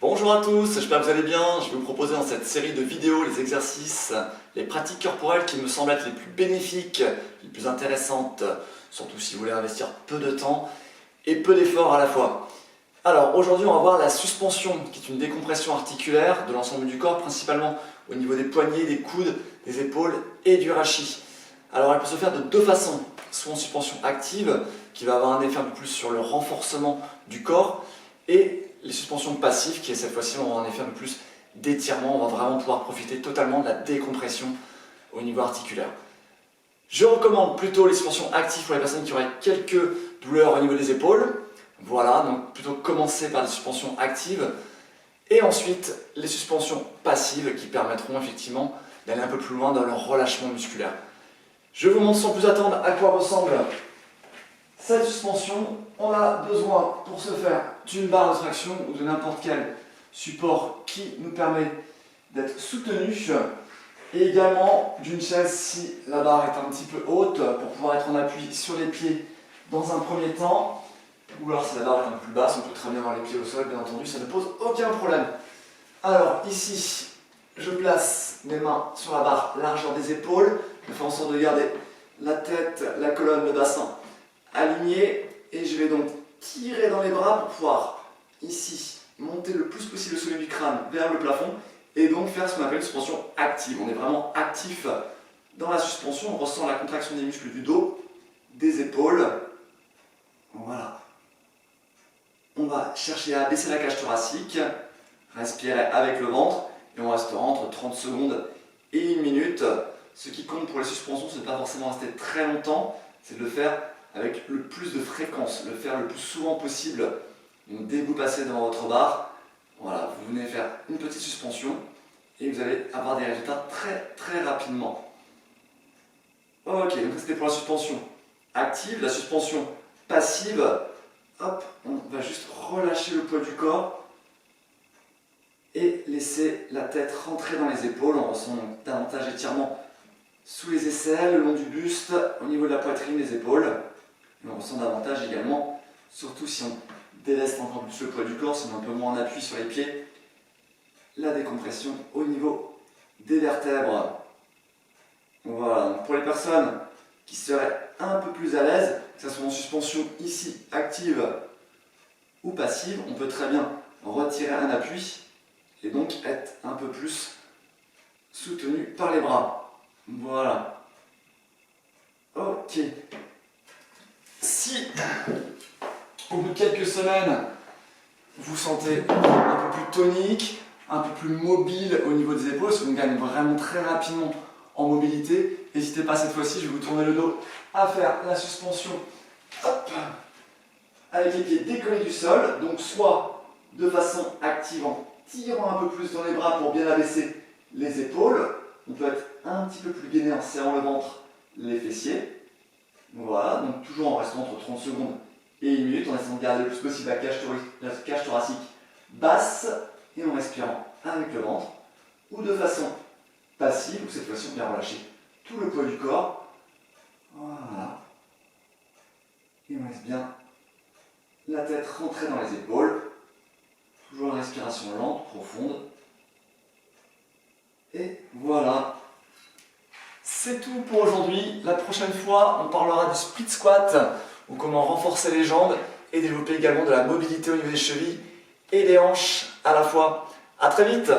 Bonjour à tous, j'espère que vous allez bien. Je vais vous proposer dans cette série de vidéos les exercices, les pratiques corporelles qui me semblent être les plus bénéfiques, les plus intéressantes, surtout si vous voulez investir peu de temps et peu d'efforts à la fois. Alors aujourd'hui on va voir la suspension, qui est une décompression articulaire de l'ensemble du corps, principalement au niveau des poignets, des coudes, des épaules et du rachis. Alors elle peut se faire de deux façons, soit en suspension active, qui va avoir un effet un peu plus sur le renforcement du corps, et les suspensions passives, qui cette fois-ci vont avoir un effet un peu plus d'étirement, on va vraiment pouvoir profiter totalement de la décompression au niveau articulaire. Je recommande plutôt les suspensions actives pour les personnes qui auraient quelques douleurs au niveau des épaules. Voilà, donc plutôt commencer par des suspensions actives et ensuite les suspensions passives qui permettront effectivement d'aller un peu plus loin dans le relâchement musculaire. Je vous montre sans plus attendre à quoi ressemble cette suspension. On a besoin pour ce faire d'une barre de traction ou de n'importe quel support qui nous permet d'être soutenu et également d'une chaise si la barre est un petit peu haute pour pouvoir être en appui sur les pieds dans un premier temps, ou alors si la barre est un peu plus basse, on peut très bien avoir les pieds au sol, bien entendu, ça ne pose aucun problème. Alors ici, je place mes mains sur la barre, largeur des épaules, je fais en sorte de garder la tête, la colonne, le bassin alignés, et je vais donc tirer dans les bras pour pouvoir ici monter le plus possible le sommet du crâne vers le plafond et donc faire ce qu'on appelle une suspension active. On est vraiment actif dans la suspension, on ressent la contraction des muscles du dos, des épaules. Voilà. On va chercher à baisser la cage thoracique, respirer avec le ventre et on restera entre 30 secondes et 1 minute. Ce qui compte pour les suspensions, ce n'est pas forcément rester très longtemps, c'est de le faire avec le plus de fréquence, le faire le plus souvent possible. Donc dès que vous passez devant votre barre, voilà, vous venez faire une petite suspension et vous allez avoir des résultats très rapidement. Ok, donc c'était pour la suspension active. La suspension passive, hop, on va juste relâcher le poids du corps et laisser la tête rentrer dans les épaules. On ressent donc davantage d'étirement sous les aisselles, le long du buste, au niveau de la poitrine, des épaules. Et on ressent davantage également, surtout si on déleste encore plus le poids du corps, si on est un peu moins en appui sur les pieds, la décompression au niveau des vertèbres. Voilà, donc pour les personnes qui seraient un peu plus à l'aise, que ce soit en suspension ici, active ou passive, on peut très bien retirer un appui et donc être un peu plus soutenu par les bras. Voilà. Ok. Si, au bout de quelques semaines, vous sentez un peu plus tonique, un peu plus mobile au niveau des épaules, parce qu'on gagne vraiment très rapidement en mobilité, n'hésitez pas cette fois-ci, je vais vous tourner le dos, à faire la suspension, hop, avec les pieds décollés du sol, donc soit de façon active en tirant un peu plus dans les bras pour bien abaisser les épaules, on peut être un petit peu plus gainé en serrant le ventre, les fessiers. Voilà, donc toujours en restant entre 30 secondes et 1 minute, en essayant de garder le plus possible la cage thoracique basse et en respirant avec le ventre, ou de façon passive, où cette fois-ci on vient relâcher tout le poids du corps. Voilà. Et on laisse bien la tête rentrer dans les épaules, toujours une respiration lente, profonde. Et voilà. C'est tout pour aujourd'hui. La prochaine fois, on parlera du split squat, ou comment renforcer les jambes et développer également de la mobilité au niveau des chevilles et des hanches à la fois. A très vite!